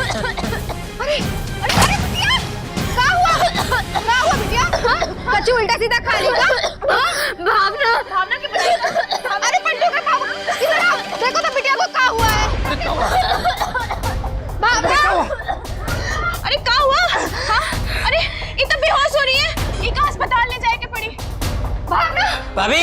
अरे अरे अरे बिटिया, क्या हुआ बिटिया? कच्ची उल्टा सीधा खा ली क्या? भावना भावना की बिटिया, अरे पंटू का क्या हुआ? इधर आओ, देखो तो बिटिया को क्या हुआ है? भावना, अरे क्या हुआ? हाँ? अरे ये तो बेहोश हो रही है, इनको अस्पताल ले जाए के पड़ी। भावना, भाभी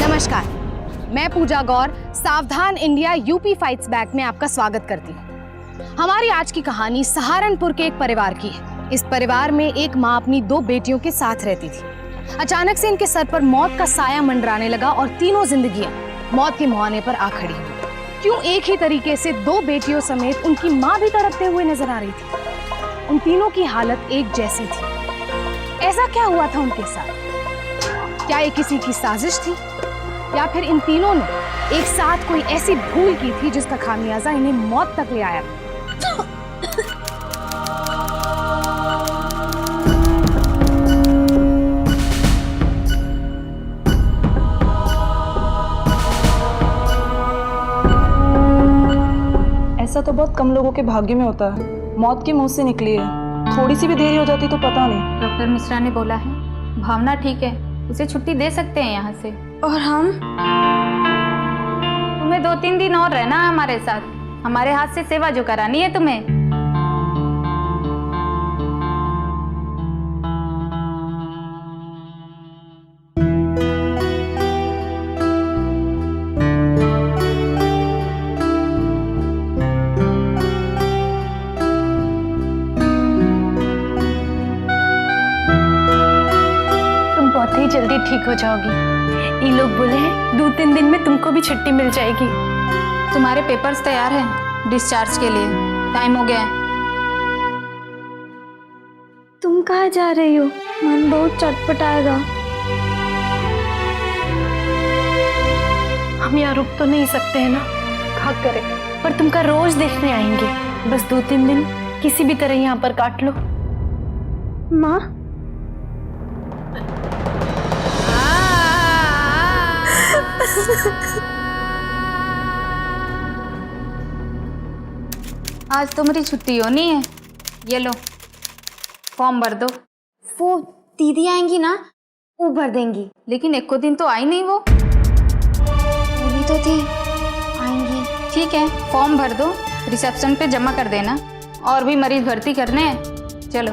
नमस्कार, मैं पूजा गौर सावधान इंडिया यूपी फाइट्स बैक में आपका स्वागत करती हूँ। हमारी आज की कहानी सहारनपुर के एक परिवार की है। इस परिवार में एक माँ अपनी 2 बेटियों के साथ रहती थी। अचानक से इनके सर पर मौत का साया मंडराने लगा और तीनों जिंदगियां मौत के मुहाने पर आ खड़ी हुई। क्यों एक ही तरीके से 2 बेटियों समेत उनकी माँ भी तड़पते हुए नजर आ रही थी। उन तीनों की हालत एक जैसी थी। ऐसा क्या हुआ था उनके साथ? क्या ये किसी की साजिश थी या फिर इन तीनों ने एक साथ कोई ऐसी भूल की थी जिसका खामियाजा इन्हें मौत तक ले आया? ऐसा तो बहुत कम लोगों के भाग्य में होता है। मौत के मुंह से निकली है, थोड़ी सी भी देरी हो जाती तो पता नहीं। डॉक्टर मिश्रा ने बोला है भावना ठीक है, उसे छुट्टी दे सकते हैं यहाँ से। और हम? तुम्हें 2-3 दिन और रहना है हमारे साथ। हमारे हाथ से सेवा जो करानी है तुम्हें। तुम बहुत ही जल्दी ठीक हो जाओगी। ये लोग बोले हैं 2-3 दिन में तुमको भी छुट्टी मिल जाएगी। तुम्हारे पेपर्स तैयार हैं डिस्चार्ज के लिए, टाइम हो गया है। तुम कहाँ जा रही हो? मन बहुत चटपटाएगा। हम यहाँ रुक तो नहीं सकते हैं ना, क्या करें? पर तुमका रोज देखने आएंगे। बस 2-3 दिन किसी भी तरह यहाँ पर काट लो। माँ, आज तुम्हारी छुट्टी होनी है, ये लो फॉर्म भर दो। वो दीदी आएंगी ना, वो भर देंगी। लेकिन 1 दिन तो आई नहीं वो। बोली तो थी आएंगी। ठीक है, फॉर्म भर दो, रिसेप्शन पे जमा कर देना। और भी मरीज भर्ती करने हैं, चलो।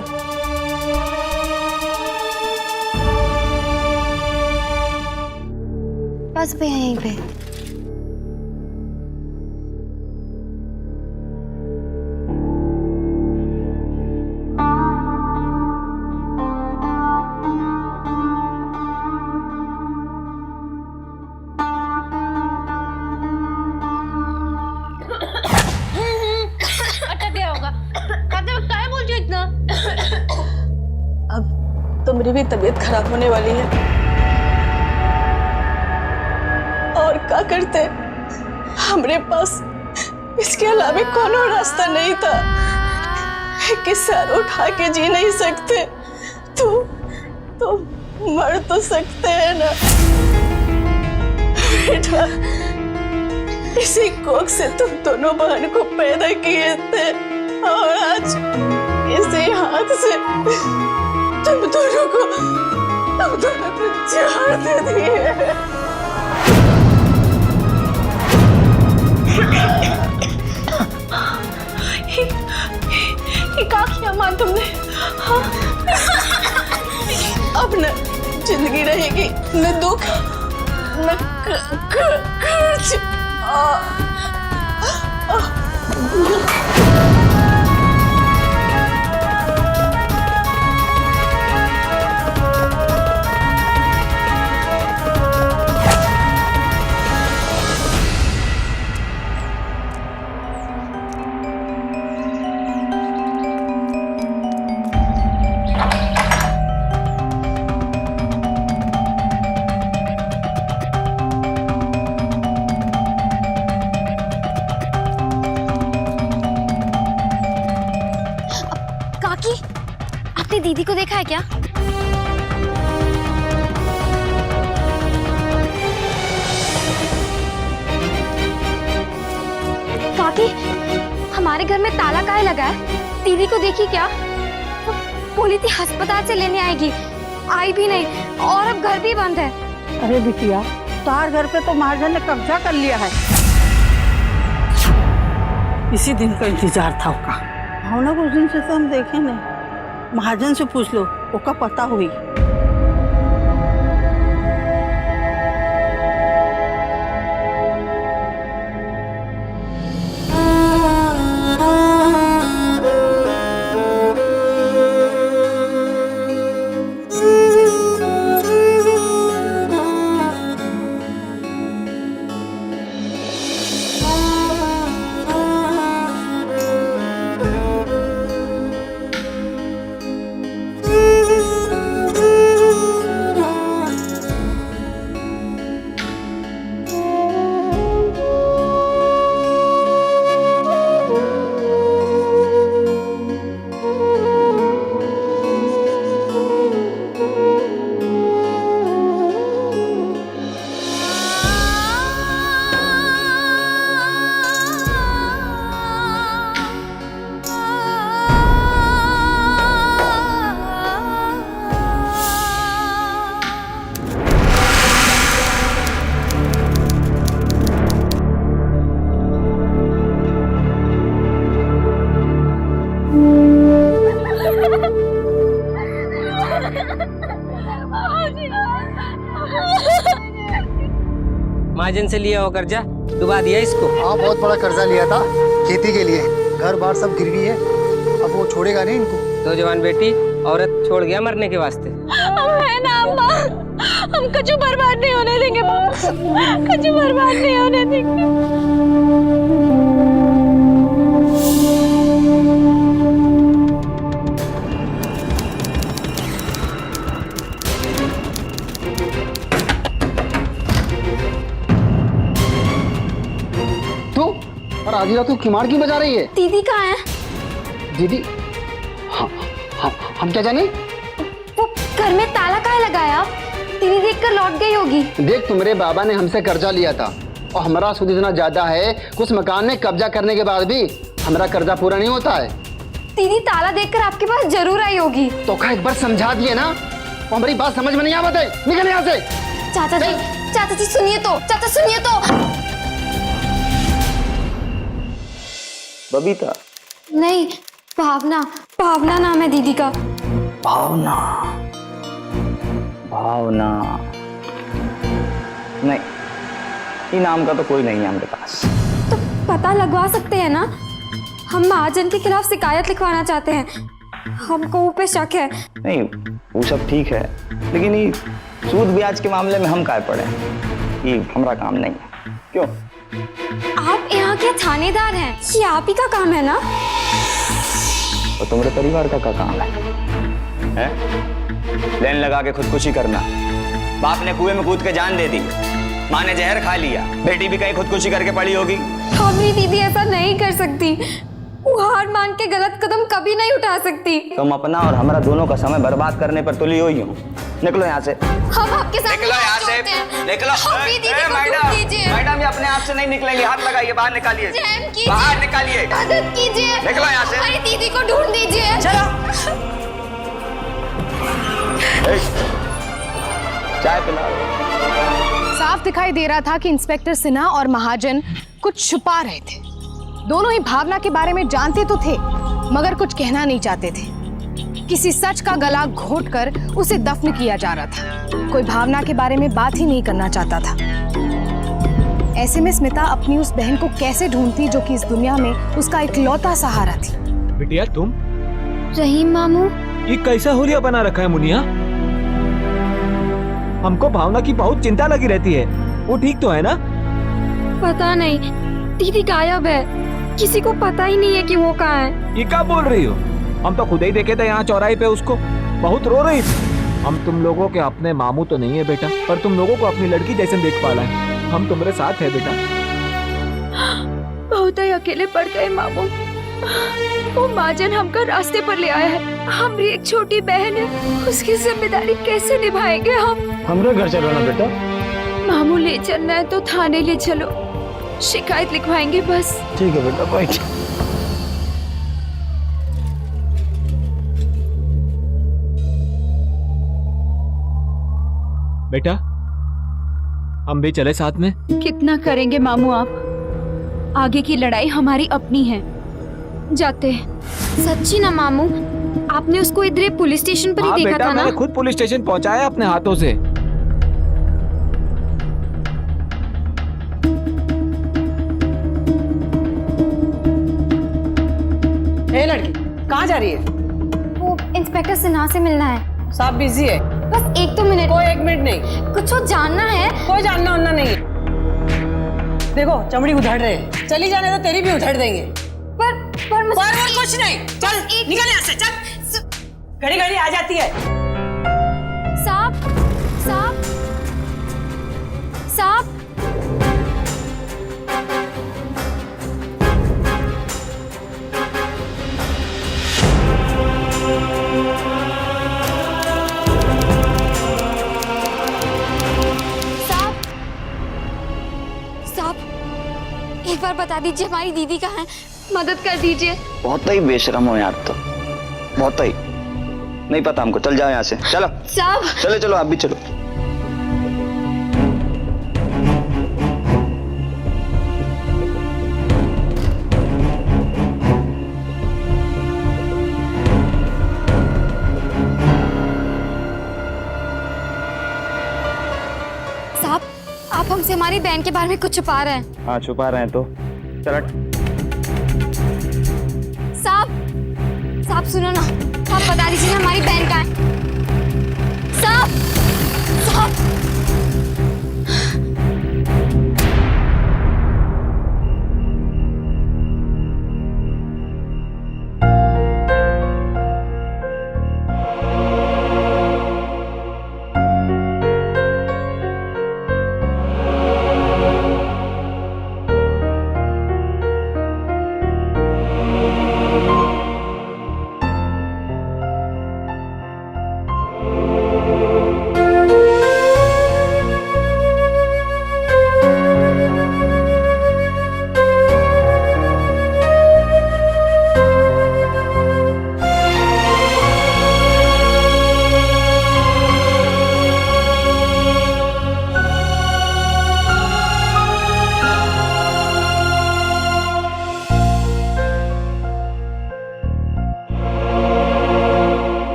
बस पे है यहीं पे। अब तो मेरी भी तबीयत खराब होने वाली है। और क्या करते? हमारे पास इसके अलावा कोनो रास्ता नहीं था कि सर उठा के जी नहीं सकते तो मर तो सकते हैं ना बेटा। इसी कोख से तुम दोनों बहन को पैदा किए थे और आज इसी हाथ से तुम दोनों को जान दे दिए। ये क्या किया माँ तुमने? हाँ? अब न जिंदगी रहेगी, न दुख, न खर्च। आपने दीदी को देखा है क्या? काकी, हमारे घर में ताला काहे लगा है? दीदी को देखी क्या? वो बोली थी अस्पताल से लेने आएगी, आई भी नहीं और अब घर भी बंद है। अरे बिटिया, तार घर पे तो महाजन ने कब्जा कर लिया है। इसी दिन का इंतजार था उसका। भावना को उस दिन से तो हम देखे नहीं। महाजन से पूछ लो, उसका पता हुई। महाजन से लिया हो कर्जा डुबा दिया इसको। हाँ, बहुत बड़ा कर्जा लिया था खेती के लिए। घर बार सब गिरवी है, अब वो छोड़ेगा नहीं इनको। तो जवान बेटी औरत छोड़ गया मरने के वास्ते। है ना अम्मा, हम कछु बर्बाद नहीं होने देंगे बाबा, कछु बर्बाद नहीं होने देंगे। और आधी रात को किमाड़ क्यों बजा रही है? दीदी कहाँ है? दीदी, हम क्या जाने? वो घर में ताला काहे लगाया? दीदी देखकर लौट गई होगी। देख, तुम्हारे बाबा ने हमसे कर्जा लिया था और हमारा सूद इतना ज्यादा है, कुछ मकान में कब्जा करने के बाद भी हमारा कर्जा पूरा नहीं होता है। दीदी ताला देखकर आपके पास जरूर आई होगी। तो क्या एक बार समझा दिए ना, वो हमारी बात समझ में नहीं आवत है। निकल यहाँ से। चाचा जी सुनिए तो, चाचा सुनिए तो। बबीता नहीं, भावना, भावना नाम है दीदी का। भावना, भावना नहीं, ये नाम का तो कोई नहीं है हमारे पास। तो पता लगवा सकते हैं ना? हम महाजन के खिलाफ शिकायत लिखवाना चाहते हैं, हमको वो पे शक है। नहीं, वो सब ठीक है, लेकिन ये सूद ब्याज के मामले में हम काय पड़े, ये हमारा काम नहीं है। क्यों? आप यहाँ के थानेदार हैं, ये आप ही का काम है ना? तो तुम्हारे परिवार का काम है? लाइन लगा के खुदकुशी करना। बाप ने कुएं में कूद के जान दे दी, माँ ने जहर खा लिया, बेटी भी कहीं खुदकुशी करके पड़ी होगी। हमारी दीदी ऐसा नहीं कर सकती, वो हार मान के गलत कदम कभी नहीं उठा सकती। तुम अपना और हमारा दोनों का समय बर्बाद करने पर तुली हुई हो। निकलो यहाँ से। हम आपके साथ निकलो यहाँ से, निकलो। मैडम, ये अपने आप से नहीं निकलेंगे, हाथ लगाइए, बाहर निकालिए, बाहर निकालिए, मदद कीजिए, निकलो यहाँ से। हमारी दीदी को ढूंढ दीजिए। चाय पिला। साफ दिखाई दे रहा था कि इंस्पेक्टर सिन्हा और महाजन कुछ छुपा रहे थे। दोनों ही भावना के बारे में जानते तो थे, मगर कुछ कहना नहीं चाहते थे। किसी सच का गला घोंटकर उसे दफन किया जा रहा था। कोई भावना के बारे में बात ही नहीं करना चाहता था। ऐसे में स्मिता अपनी उस बहन को कैसे ढूंढती जो कि इस दुनिया में उसका इकलौता सहारा थी। बिटिया, तुम? रहीम मामू, ये कैसा हुलिया बना रखा है मुनिया? हमको भावना की बहुत चिंता लगी रहती है, वो ठीक तो है ना? पता नहीं, दीदी गायब है, किसी को पता ही नहीं है कि वो कहाँ है। ये क्या बोल रही हो? हम तो खुद ही देखे थे यहाँ चौराहे पे उसको, बहुत रो रही थी। हम तुम लोगों के अपने मामू तो नहीं है बेटा, पर तुम लोगों को अपनी लड़की जैसे देख पाला है। हम तुम्हारे साथ है बेटा। बहुत ही अकेले पड़ गए मामू। वो महाजन हमका रास्ते पर ले आया है। हमारी एक छोटी बहन है, उसकी जिम्मेदारी कैसे निभाएंगे हम? हमरे घर चलो ना बेटा। मामू ले चलना है तो थाने ले चलो, शिकायत लिखवाएंगे बस। ठीक है बेटा, बैठ। बेटा हम भी चले साथ में। कितना करेंगे मामू आप? आगे की लड़ाई हमारी अपनी है, जाते हैं। सच्ची ना मामू, आपने उसको इधर पुलिस स्टेशन पर ही हाँ देखा बेटा, था ना? मैंने खुद पुलिस स्टेशन पहुंचाया अपने हाथों से। ए लड़की, कहाँ जा रही है? वो इंस्पेक्टर सिन्हा से मिलना है। साहब बिजी है। बस एक तो मिनट। कोई 1 मिनट नहीं। कुछ तो जानना है। कोई जानना उन्ना नहीं है। देखो चमड़ी उधड़ रहे हैं, चली जाने तो तेरी भी उधड़ देंगे। पर मुझे और कुछ नहीं, चल निकल यहाँ से, चल। घड़ी घड़ी आ जाती है। साहब, साहब, साहब, एक बार बता दीजिए हमारी दीदी कहाँ है? मदद कर दीजिए। बहुत ही बेशरम हो यार, तो बहुत ही नहीं पता हमको। चल जाओ यहाँ से, चलो। साहब, चलो चलो, आप भी चलो। साहब, आप हमसे हमारी बहन के बारे में कुछ छुपा रहे हैं। हाँ छुपा रहे हैं तो चलो। साहब, साहब सुनो ना, आप बता दीजिए ना हमारी बहन कहाँ है? साहब, साहब,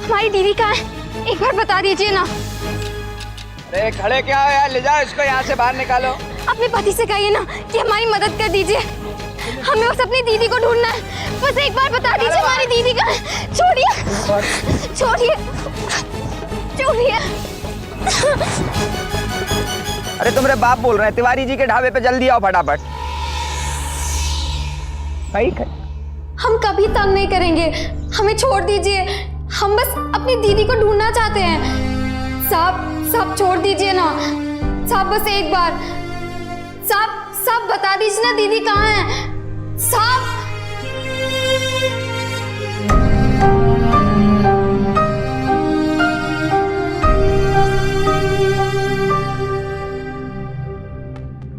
हमारी दीदी कहाँ है? एक बार बता दीजिए ना। अरे खड़े क्या हो यार, ले जाओ इसको यहाँ से बाहर निकालो। अपने पति से कहिए ना कि हमारी मदद कर दीजिए, हमें बस अपनी दीदी को ढूंढना है। बस एक बार बता दीजिए हमारी दीदी कहाँ है। छोड़िए, छोड़िए, छोड़िए। अरे तुम्हारे बाप बोल रहे हैं, तिवारी जी के ढाबे पे जल्दी आओ फटाफट। हम कभी तंग नहीं करेंगे, हमें छोड़ दीजिए, हम बस अपनी दीदी को ढूंढना चाहते हैं। साहब, साहब छोड़ दीजिए ना साहब, बस एक बार। साहब, साहब बता दीजिए ना दीदी कहाँ है साहब।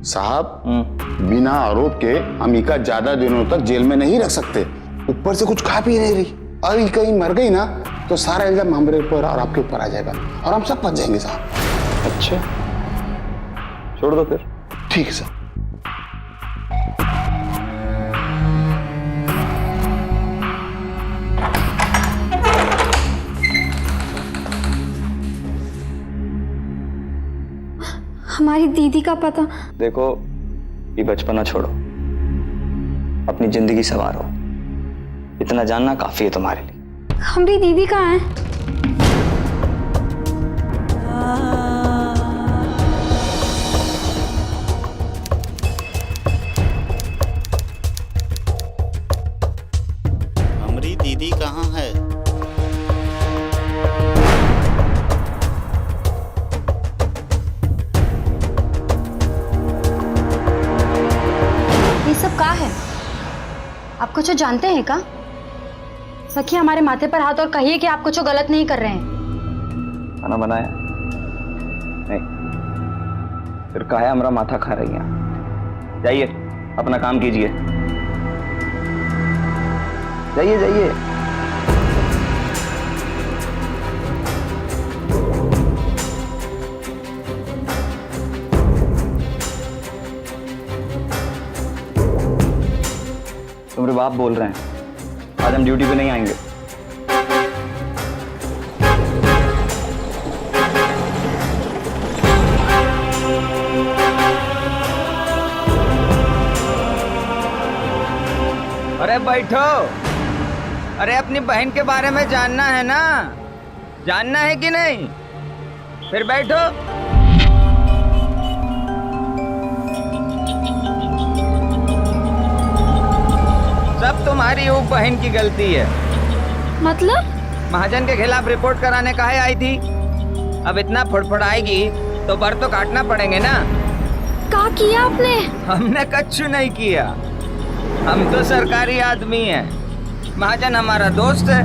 साहब, बिना आरोप के अमिका ज्यादा दिनों तक जेल में नहीं रख सकते। ऊपर से कुछ खा पी नहीं रही, और कहीं मर गई ना तो सारा इल्जाम हमारे ऊपर और आपके ऊपर आ जाएगा और हम सब फंस जाएंगे साहब। अच्छा, छोड़ दो फिर। ठीक है सर। हमारी दीदी का पता। देखो, ये बचपना छोड़ो, अपनी जिंदगी संवारो। इतना जानना काफी है तुम्हारे लिए। हमारी दीदी कहाँ है? हमारी दीदी कहाँ है? का है? आप कुछ जानते हैं का? रखिए हमारे माथे पर हाथ और कहिए कि आप कुछ गलत नहीं कर रहे हैं। खाना बनाया नहीं, फिर काहे हमारा माथा खा रही हैं? जाइए अपना काम कीजिए, जाइए जाइए। तुम्हारे बाप बोल रहे हैं आज हम ड्यूटी पे नहीं आएंगे। अरे बैठो। अरे अपनी बहन के बारे में जानना है ना, जानना है कि नहीं? फिर बैठो। सब तुम्हारी वो बहन की गलती है। मतलब? महाजन के खिलाफ रिपोर्ट कराने काहे आई थी? अब इतना फड़फड़ाएगी तो बर तो काटना पड़ेंगे ना। क्या किया आपने? हमने कुछ नहीं किया, हम तो सरकारी आदमी हैं। महाजन हमारा दोस्त है,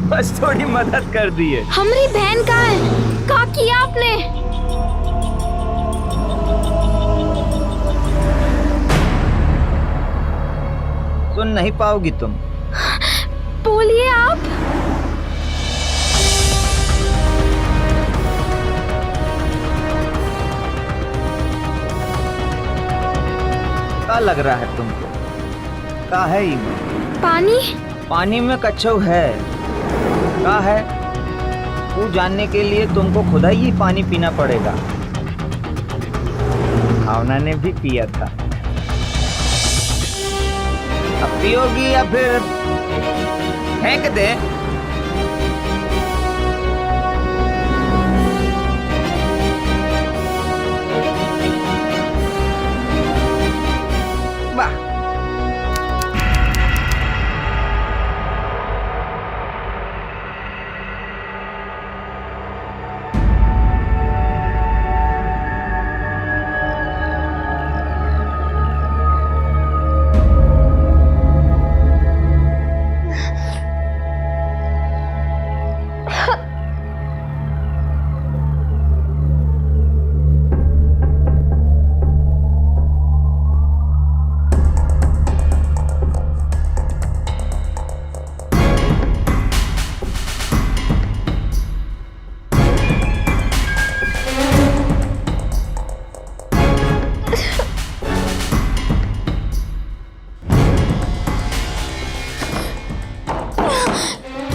बस थोड़ी मदद कर दी है। हमारी बहन कहाँ है? क्या किया आपने? सुन नहीं पाओगी तुम। बोलिए आप। क्या लग रहा है तुमको? क्या है ये? पानी? पानी में कच्छू है। क्या है वो जानने के लिए तुमको खुद ही पानी पीना पड़ेगा। भावना ने भी पिया था। अब पियोगी या फिर फेंक दे? वाह,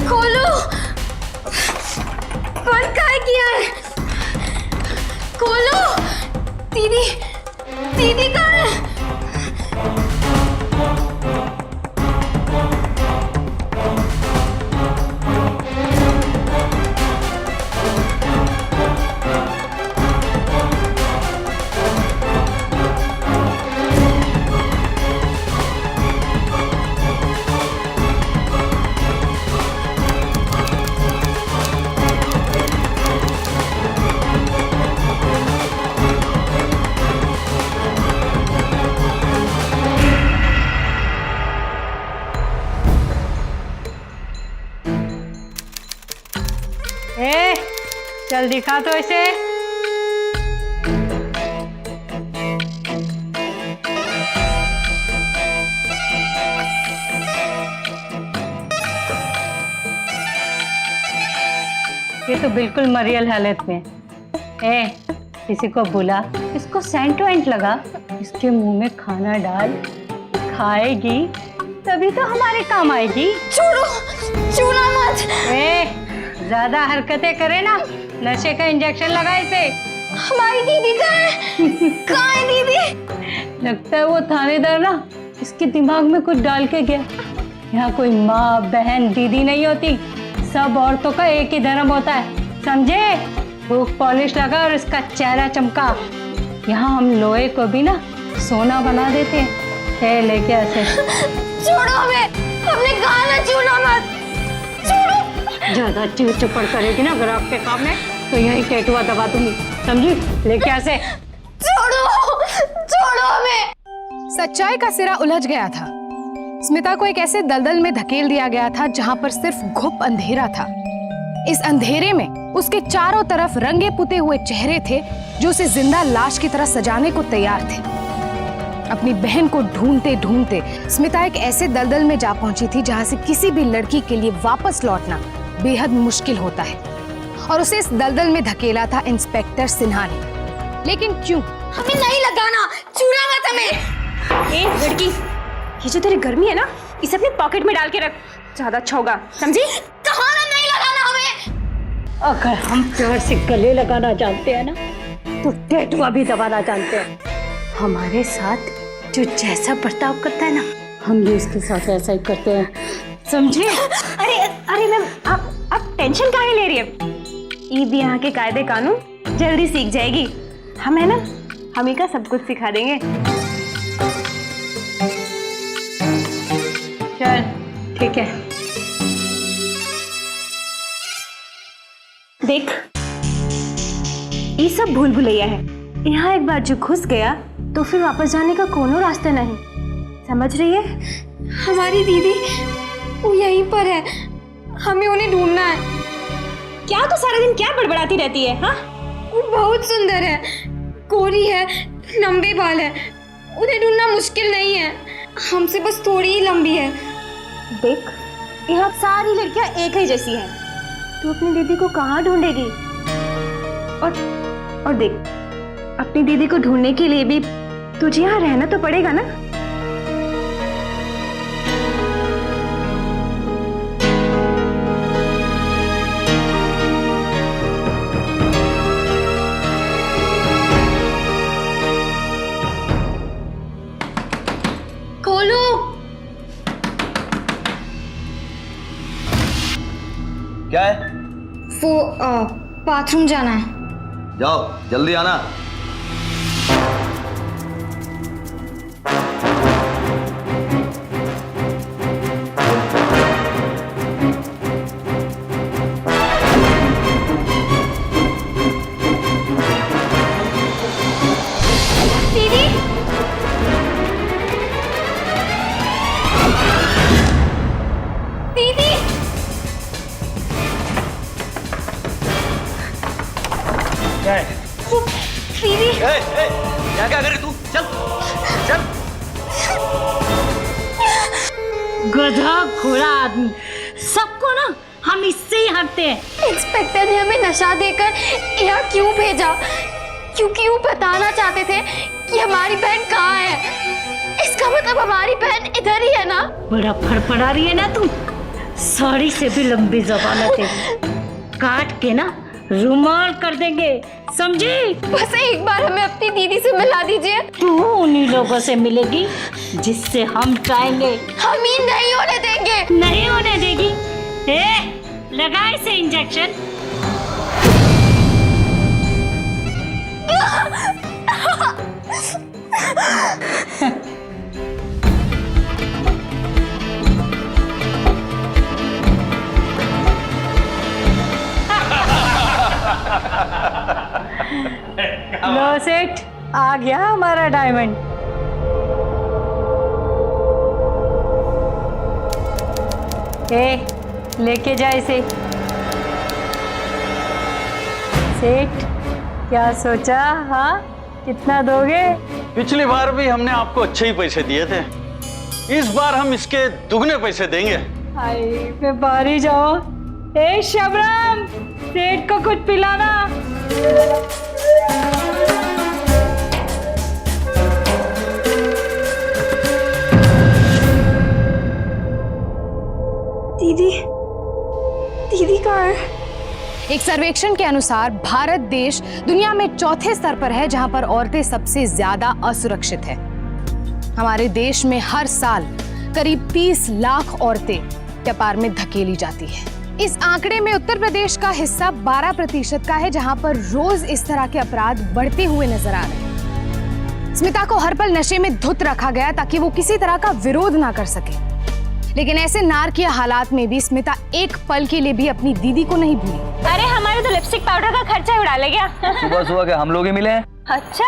खोलो। बंद काय किया है? खोलो। दीदी, दीदी कहाँ है? ए, चल दिखा तो इसे। ये तो बिल्कुल मरियल हालत में। ए, किसी को बुला, इसको सेंट वेंट लगा, इसके मुंह में खाना डाल, खाएगी तभी तो हमारे काम आएगी। छोड़ो, छूना मत। ए, ज्यादा हरकतें करे ना, नशे का इंजेक्शन लगा इसे। हमारी दीदी कहाँ है? कहाँ है दीदी? लगता है वो थानेदार ना इसके दिमाग में कुछ डाल के गया। यहाँ कोई माँ बहन दीदी नहीं होती, सब औरतों का एक ही धर्म होता है, समझे? बुक पॉलिश लगा और इसका चेहरा चमका। यहाँ हम लोहे को भी ना सोना बना देते हैं। है लेके ऐसे। छोड़ो हमें, हमने कहा ना छूना मत। छोड़ो। ज्यादा चिड़ चपड़ करेगी ना ग्राहक के काम में तो यही टेटुआ दबा दूंगी, समझी? लेके ऐसे। छोड़ो, छोड़ो हमें। सच्चाई का सिरा उलझ गया था। स्मिता को एक ऐसे दलदल में धकेल दिया गया था जहां पर सिर्फ घुप अंधेरा था। इस अंधेरे में उसके चारों तरफ रंगे पुते हुए चेहरे थे जो उसे जिंदा लाश की तरह सजाने को तैयार थे। अपनी बहन को ढूंढते ढूंढते स्मिता एक ऐसे दलदल में जा पहुंची थी जहां से किसी भी लड़की के लिए वापस लौटना बेहद मुश्किल होता है, और उसे इस दलदल में धकेला था इंस्पेक्टर सिन्हा ने। लेकिन क्यों? हमें नहीं लगाना, चूड़ा मत हमें। ए लड़की, ये जो तेरी गर्मी है ना, इसे अपने पॉकेट में डाल के रख, ज्यादा अच्छा होगा, समझी? कहा ना नहीं लगाना हमें। अगर हम प्यार से गले लगाना जानते हैं ना, तो टेटुआ भी दबाना जानते हैं। हमारे साथ जो जैसा बर्ताव करता है ना, हम भी उसके साथ वैसा ही करते हैं, समझे? अरे अरे मैम, आप टेंशन काहे ले रही है? ईद यहाँ के कायदे कानून जल्दी सीख जाएगी। हम है ना, हम ही का सब कुछ सिखा देंगे। चल ठीक है। देख, ये सब भूल भुलैया है। यहाँ एक बार जो घुस गया तो फिर वापस जाने का कोनो रास्ता नहीं, समझ रही है? हमारी दीदी वो यहीं पर है, हमें उन्हें ढूंढना है। क्या तो सारा दिन क्या बड़बड़ाती रहती है? हाँ, वो बहुत सुंदर है, गोरी है, लंबे बाल है, उन्हें ढूंढना मुश्किल नहीं है, हमसे बस थोड़ी ही लंबी है। देख, यहाँ सारी लड़कियां एक ही जैसी हैं। तू अपनी दीदी को कहाँ ढूंढेगी? और देख, अपनी दीदी को ढूंढने के लिए भी तुझे यहाँ रहना तो पड़ेगा ना। खोलो। क्या है? वो बाथरूम जाना है। जाओ, जल्दी आना। दीदी, दीदी, क्या है? वो दीदी। यहाँ क्या कर रही तू? चल चल। गधा घोड़ा आदमी, सबको ना हम इससे ही हटते हैं। इंस्पेक्टर ने हमें नशा देकर यहाँ क्यों भेजा? क्योंकि वो बताना चाहते थे कि हमारी बहन कहाँ है। इसका मतलब हमारी बहन इधर ही है ना? बड़ा फड़फड़ा रही है ना तू, साड़ी से भी लंबी जबान है तेरी। काट के ना रुमाल कर देंगे, समझी? बस एक बार हमें अपनी दीदी से मिला दीजिए। तू उन्हीं लोगों से मिलेगी जिससे हम चाहेंगे। हम ही नहीं होने देंगे। नहीं होने देगी? लगा इसे इंजेक्शन। लो सेठ, आ गया हमारा डायमंड। लेके जा इसे। सेठ, क्या सोचा? हाँ, कितना दोगे? पिछली बार भी हमने आपको अच्छे ही पैसे दिए थे, इस बार हम इसके दुगने पैसे देंगे। हाय, पे बारी जाओ। शबनम, सेठ को कुछ पिलाना। दीदी, दीदी कहाँ है? एक सर्वेक्षण के अनुसार भारत देश दुनिया में चौथे स्तर पर है जहां पर औरतें सबसे ज्यादा असुरक्षित है। हमारे देश में हर साल करीब 30 लाख औरतें व्यापार में धकेली जाती है। इस आंकड़े में उत्तर प्रदेश का हिस्सा 12% का है, जहां पर रोज इस तरह के अपराध बढ़ते हुए नजर आ रहे हैं। स्मिता को हर पल नशे में धुत रखा गया ताकि वो किसी तरह का विरोध ना कर सके, लेकिन ऐसे नारकीय हालात में भी स्मिता एक पल के लिए भी अपनी दीदी को नहीं भूली। अरे हमारे तो लिपस्टिक पाउडर का खर्चा उड़ा ले गया। सुबह सुबह के हम लोग ही मिले हैं। अच्छा,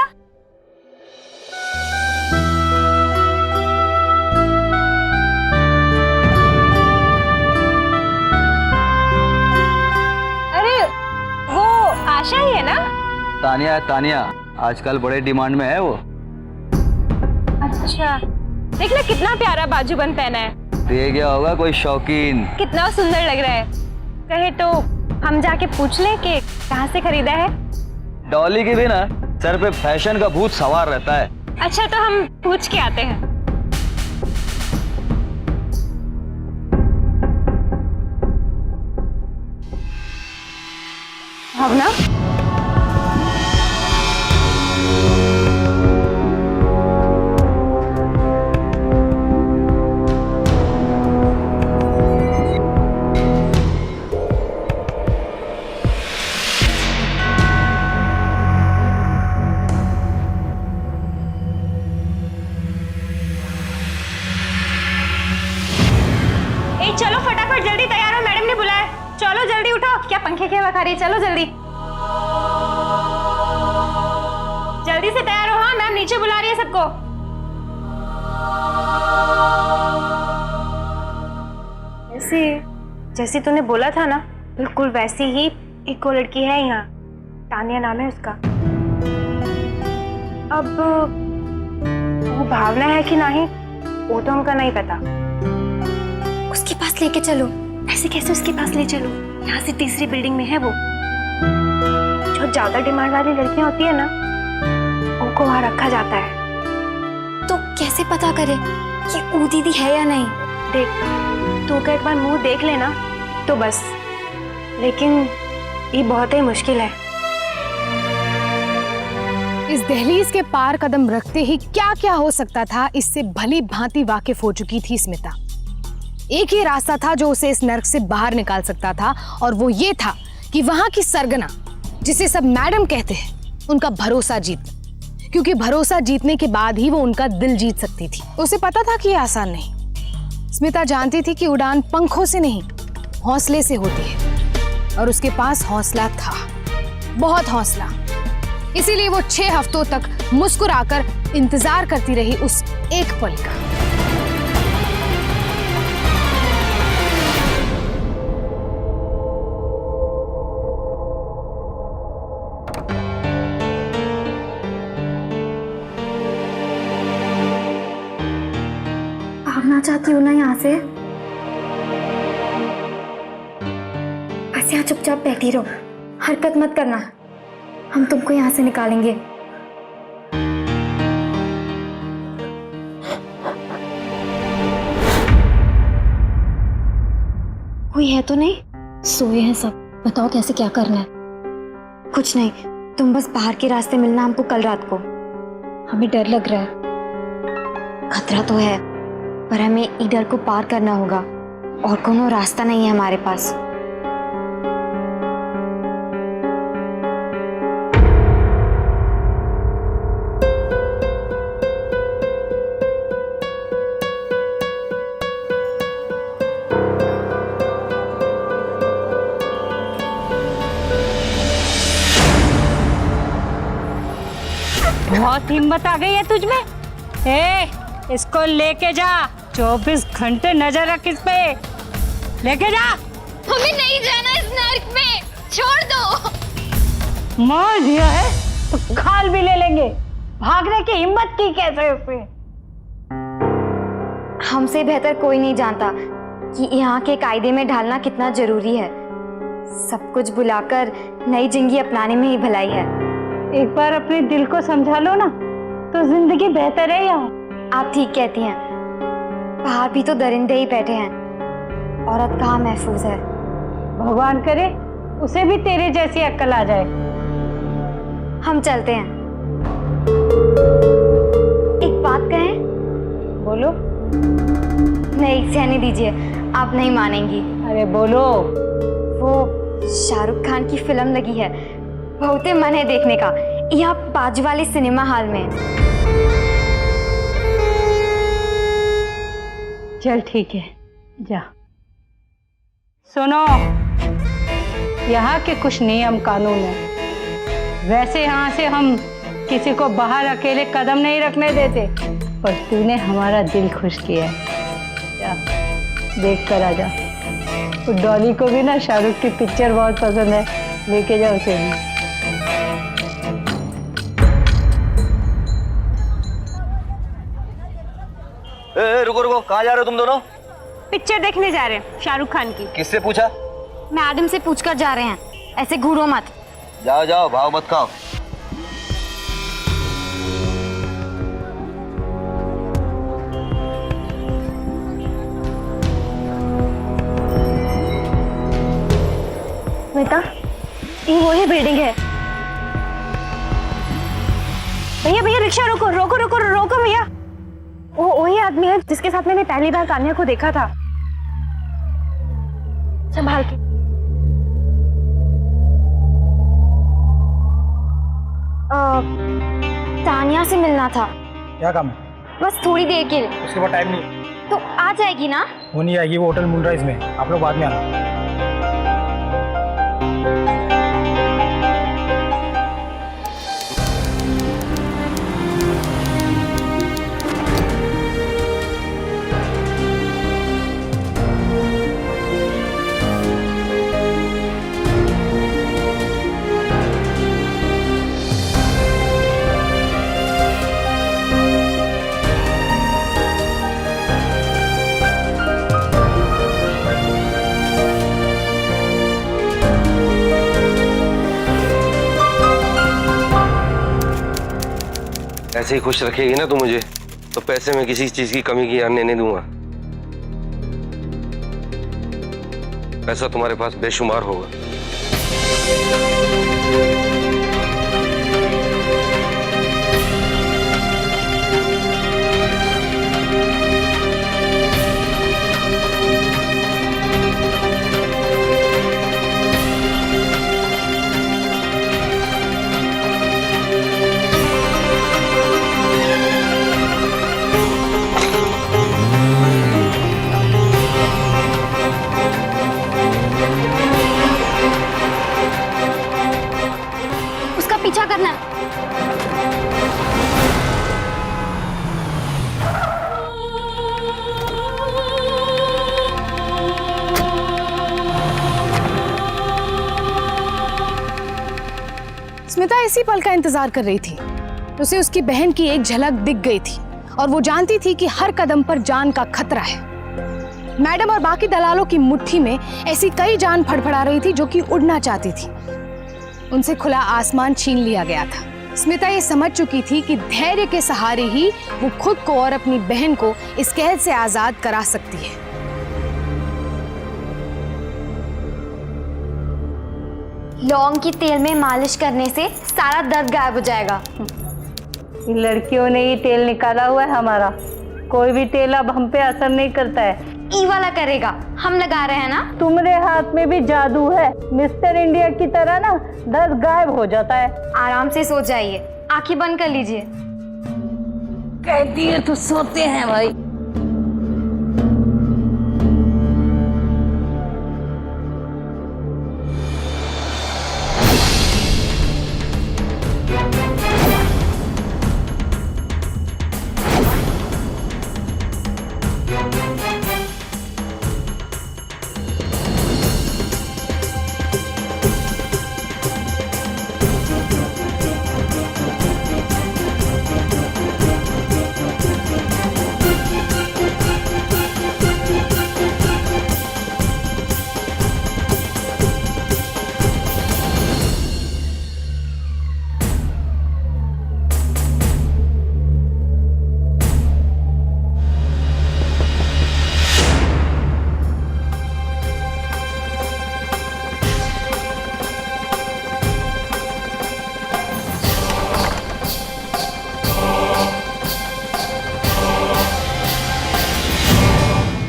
तानिया तानिया आजकल बड़े डिमांड में है वो। अच्छा, देख ले कितना प्यारा बाजूबंद पहना है। दे गया होगा कोई शौकीन। कितना सुंदर लग रहा है। कहे तो हम जाके पूछ लें कि कहाँ से खरीदा है। डॉली की भी ना सर पे फैशन का भूत सवार रहता है। अच्छा, तो हम पूछ के आते हैं। भावना, चलो फटाफट जल्दी तैयार हो, मैडम ने बुलाया। चलो जल्दी उठो। क्या पंखे की हवा खा रही है? चलो जल्दी जल्दी से तैयार हो। हाँ, मैम नीचे बुला रही है सबको। जैसे तूने बोला था ना, बिल्कुल वैसी ही एक और लड़की है यहाँ, तानिया नाम है उसका। अब वो भावना है कि नहीं, वो तो हमको नहीं पता। उसके पास लेके चलो। ऐसे कैसे उसके पास ले चलो? यहाँ से तीसरी बिल्डिंग में है वो। जो ज्यादा डिमांड वाली लड़कियां होती है ना, उनको वहाँ रखा जाता है। तो कैसे पता करें कि वो दीदी है या नहीं? देख, तू का एक बार मुंह देख लेना तो बस। लेकिन ये बहुत ही मुश्किल है। इस दहलीज के पार कदम रखते ही क्या क्या हो सकता था, इससे भली भांति वाकिफ हो चुकी थी स्मिता। एक ही रास्ता था जो उसे इस नर्क से बाहर निकाल सकता था, और वो ये था कि वहां की सरगना, जिसे सब मैडम कहते हैं, उनका भरोसा जीतना। क्योंकि भरोसा जीतने के बाद ही वो उनका दिल जीत सकती थी। उसे पता था कि ये आसान नहीं। स्मिता जानती थी कि उड़ान पंखों से नहीं, हौसले से होती है, और उसके पास हौसला था, बहुत हौसला। इसीलिए वो 6 हफ्तों तक मुस्कुराकर इंतजार करती रही उस एक पल का। भागना चाहती हूँ ना यहाँ से? बस यहाँ चुपचाप बैठी रहो, हरकत मत करना। हम तुमको यहाँ से निकालेंगे। कोई है तो नहीं? सोए हैं सब। बताओ कैसे क्या करना है? कुछ नहीं, तुम बस बाहर के रास्ते मिलना हमको कल रात को। हमें डर लग रहा है। खतरा तो है, पर हमें इधर को पार करना होगा, और कोनो रास्ता नहीं है हमारे पास। बहुत हिम्मत आ गई है तुझ में। इसको लेके जा, 24 घंटे नजर रख इस पे। लेके जा। हमें नहीं जाना इस नर्क में, छोड़ दो। मार दिया है तो खाल भी ले लेंगे। भागने की हिम्मत की कैसे उसने? हमसे बेहतर कोई नहीं जानता कि यहाँ के कायदे में ढालना कितना जरूरी है। सब कुछ भुलाकर नई जिंदगी अपनाने में ही भलाई है। एक बार अपने दिल को समझा लो ना, तो जिंदगी बेहतर है यहाँ। आप ठीक कहती हैं। बाहर भी तो दरिंदे ही बैठे हैं, औरत कहाँ महफूज है। भगवान करे उसे भी तेरे जैसी अक्ल आ जाए। हम चलते हैं। एक बात कहें? बोलो। नहीं, सहने दीजिए, आप नहीं मानेंगी। अरे बोलो। वो शाहरुख खान की फिल्म लगी है, बहुत ही मन है देखने का, यहाँ बाजू वाले सिनेमा हॉल में। चल ठीक है, जा। सुनो, यहाँ के कुछ नियम कानून है। वैसे यहाँ से हम किसी को बाहर अकेले कदम नहीं रखने देते, पर तूने हमारा दिल खुश किया है। जा, देख कर आ जा। तो डॉली को भी ना शाहरुख की पिक्चर बहुत पसंद है, लेके जाओ उसे। रुको रुको, कहाँ जा रहे हो तुम दोनों? पिक्चर देखने जा रहे हैं शाहरुख खान की। किससे पूछा? मैडम से पूछकर जा रहे हैं, ऐसे घूरो मत। जाओ जाओ, भाव मत खाओ। बेटा, ये वही बिल्डिंग है। भैया भैया, रिक्शा रोको रोको रोको रोको भैया। वो वही आदमी है जिसके साथ मैंने पहली बार कान्या को देखा था। संभाल के। तानिया से मिलना था। क्या काम है? बस थोड़ी देर के लिए। उसके बाद टाइम नहीं। तो आ जाएगी ना? वो नहीं आएगी, वो होटल मूनराइज में, आप लोग बाद में आना। ऐसे ही खुश रखेगी ना तू मुझे, तो पैसे में किसी चीज की कमी की आने नहीं दूंगा। पैसा तुम्हारे पास बेशुमार होगा। उसका पीछा करना। स्मिता इसी पल का इंतजार कर रही थी। उसे उसकी बहन की एक झलक दिख गई थी और वो जानती थी कि हर कदम पर जान का खतरा है। मैडम और बाकी दलालों की मुट्ठी में ऐसी कई जान फड़फड़ा रही थी जो कि उड़ना चाहती थी। उनसे खुला आसमान छीन लिया गया था। स्मिता ये समझ चुकी थी कि धैर्य के सहारे ही वो खुद को और अपनी बहन को इस कैद से आजाद करा सकती है। लौंग की तेल में मालिश करने से सारा दर्द गायब हो जाएगा। इन लड़कियों ने ही तेल निकाला हुआ है हमारा। कोई भी तेल अब हम पे असर नहीं करता है। ई वाला करेगा, हम लगा रहे हैं ना। तुम्हारे हाथ में भी जादू है, मिस्टर इंडिया की तरह ना दर्द गायब हो जाता है। आराम से सो जाइए, आंखें बंद कर लीजिए। कहती है तो सोते हैं भाई।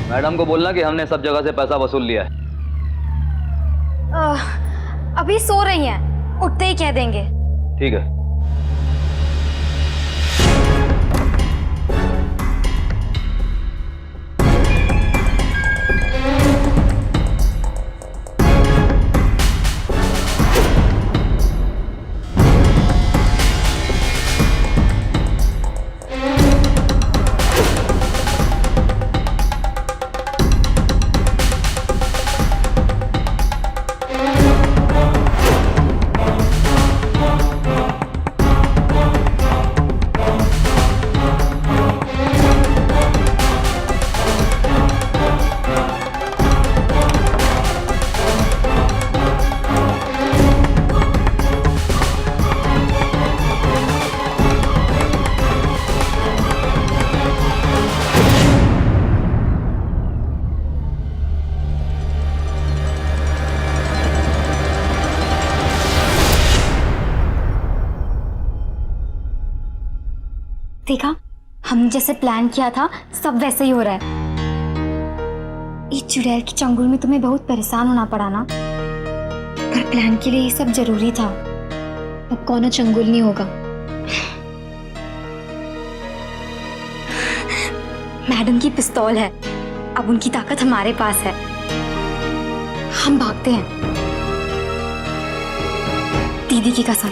मैडम को बोलना कि हमने सब जगह से पैसा वसूल लिया है। अभी सो रही हैं, उठते ही कह देंगे। ठीक है। देखा, हमने जैसे प्लान किया था सब वैसे ही हो रहा है। इस चुड़ैल की चंगुल में तुम्हें बहुत परेशान होना पड़ा ना, पर प्लान के लिए ये सब जरूरी था। अब कौनो चंगुल नहीं होगा। मैडम की पिस्तौल है, अब उनकी ताकत हमारे पास है। हम भागते हैं। दीदी की कसम,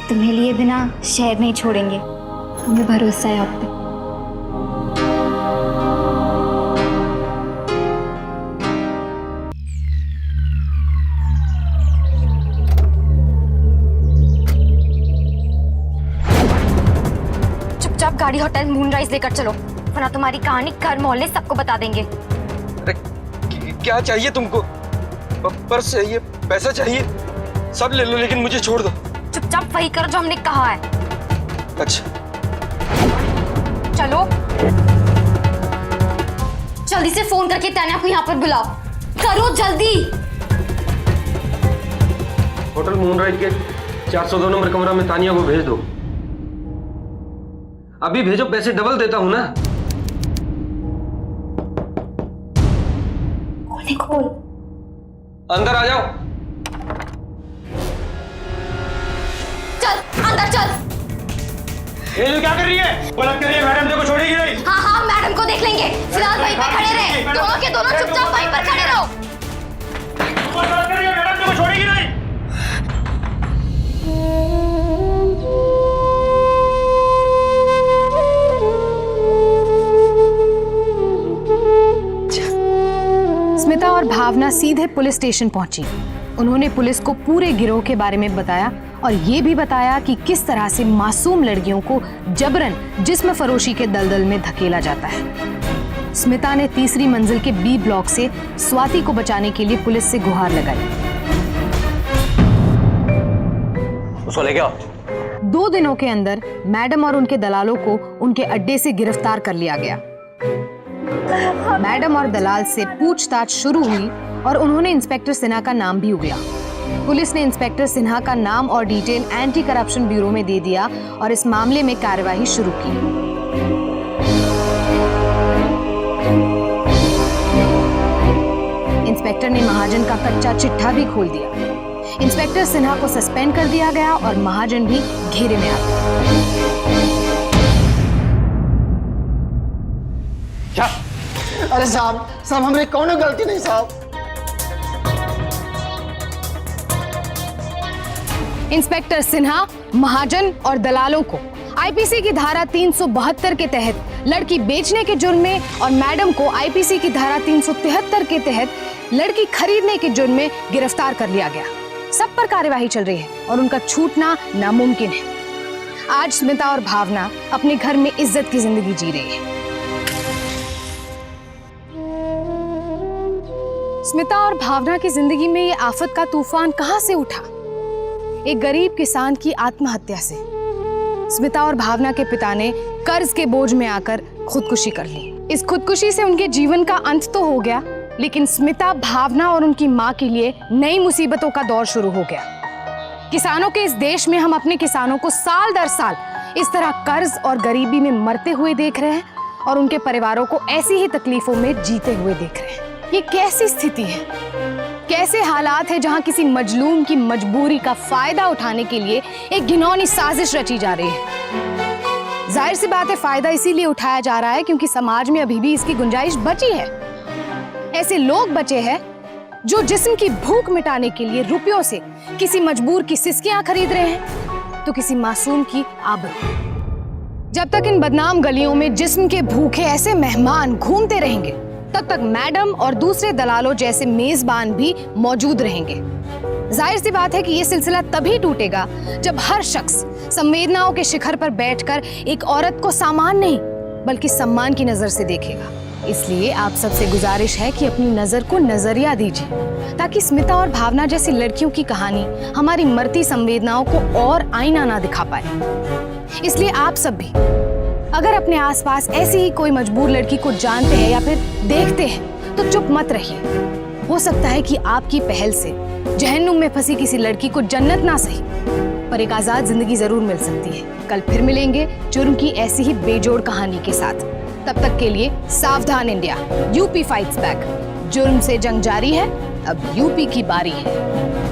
तुम्हें लिए बिना शहर नहीं छोड़ेंगे। हमें भरोसा है आप पे। चुपचाप गाड़ी होटल मूनराइज लेकर चलो, वरना तुम्हारी कहानी घर मोहल्ले सबको बता देंगे। अरे क्या चाहिए तुमको? पर्स चाहिए, पैसा चाहिए, सब ले लो लेकिन मुझे छोड़ दो। चुपचाप वही करो जो हमने कहा है। अच्छा चलो, जल्दी से फोन करके तान्या को यहाँ पर बुलाओ। करो जल्दी। होटल मूनराइज के 402 नंबर कमरा में तानिया को भेज दो। अभी भेजो, पैसे डबल देता हूं ना। खोल। अंदर आ जाओ। चल अंदर चल। ये जो क्या कर रही है? पलट कर रही है मैडम, देखो छोड़ेगी नहीं। हाँ हाँ, मैडम को देख लेंगे। फिलहाल वहीं पर खड़े रहे, दोनों के दोनों चुपचाप वहीं पर खड़े रहो। पलट कर रही है मैडम, देखो छोड़ेगी नहीं। स्मिता और भावना सीधे पुलिस स्टेशन पहुंची। उन्होंने पुलिस को पूरे गिरोह के बारे में बताया और ये भी बताया कि किस तरह से मासूम लड़कियों को जबरन जिस्म फरोशी के दलदल में धकेला जाता है। स्मिता ने तीसरी मंजिल के बी ब्लॉक से स्वाति को बचाने के लिए पुलिस से गुहार लगाई। उसको लेके आओ। 2 दिनों के अंदर मैडम और उनके दलालों को उनके अड्डे से गिरफ्तार कर लिया गया। मैडम और दलाल से पूछताछ शुरू हुई और उन्होंने इंस्पेक्टर सिन्हा का नाम भी उगला। पुलिस ने इंस्पेक्टर सिन्हा का नाम और डिटेल एंटी करप्शन ब्यूरो में दे दिया और इस मामले में कार्यवाही शुरू की। इंस्पेक्टर ने महाजन का कच्चा चिट्ठा भी खोल दिया। इंस्पेक्टर सिन्हा को सस्पेंड कर दिया गया और महाजन भी घेरे में आ गया। अरे साहब हमरे कौनो गलती नहीं साहब। इंस्पेक्टर सिन्हा, महाजन और दलालों को आईपीसी की धारा 372 के तहत लड़की बेचने के जुर्म में और मैडम को आईपीसी की धारा 373 के तहत लड़की खरीदने के जुर्म में गिरफ्तार कर लिया गया। सब पर कार्यवाही चल रही है और उनका छूटना नामुमकिन है। आज स्मिता और भावना अपने घर में इज्जत की जिंदगी जी रही है। स्मिता और भावना की जिंदगी में ये आफत का तूफान कहां से उठा? एक गरीब किसान की आत्महत्या से। स्मिता और भावना के पिता ने कर्ज के बोझ में आकर खुदकुशी कर ली। इस खुदकुशी से उनके जीवन का अंत तो हो गया, लेकिन स्मिता, भावना और उनकी मां के लिए नई मुसीबतों का दौर शुरू हो गया। किसानों के इस देश में हम अपने किसानों को साल दर साल इस तरह कर्ज और गरीबी में मरते हुए देख रहे हैं और उनके परिवारों को ऐसी ही तकलीफों में जीते हुए देख रहे हैं। ये कैसी स्थिति है, कैसे हालात है जहां किसी मजलूम की मजबूरी का फायदा उठाने के लिए एक घिनौनी साजिश रची जा रही है। जाहिर सी बात है, फायदा इसीलिए उठाया जा रहा है क्योंकि समाज में अभी भी इसकी गुंजाइश बची है। ऐसे लोग बचे हैं जो जिस्म की भूख मिटाने के लिए रुपयों से किसी मजबूर की सिसकियां खरीद रहे हैं तो किसी मासूम की आबरू। जब तक इन बदनाम गलियों में जिस्म के भूखे ऐसे मेहमान घूमते रहेंगे, तब तक मैडम और दूसरे दलालों जैसे मेजबान भी मौजूद रहेंगे। जाहिर सी बात है कि ये सिलसिला तभी टूटेगा जब हर शख्स संवेदनाओं के शिखर पर बैठकर एक औरत को सामान नहीं बल्कि सम्मान की नजर से देखेगा। इसलिए आप सबसे गुजारिश है कि अपनी नजर को नजरिया दीजिए ताकि स्मिता और भावना जैसी लड़कियों की कहानी हमारी मरती संवेदनाओं को और आईना ना दिखा पाए। इसलिए आप सब भी अगर अपने आसपास ऐसी ही कोई मजबूर लड़की को जानते हैं या फिर देखते हैं तो चुप मत रहिए। हो सकता है कि आपकी पहल से जहन्नुम में फंसी किसी लड़की को जन्नत ना सही पर एक आजाद जिंदगी जरूर मिल सकती है। कल फिर मिलेंगे जुर्म की ऐसी ही बेजोड़ कहानी के साथ। तब तक के लिए सावधान इंडिया, यूपी फाइट्स बैक। जुर्म से जंग जारी है, अब यूपी की बारी है।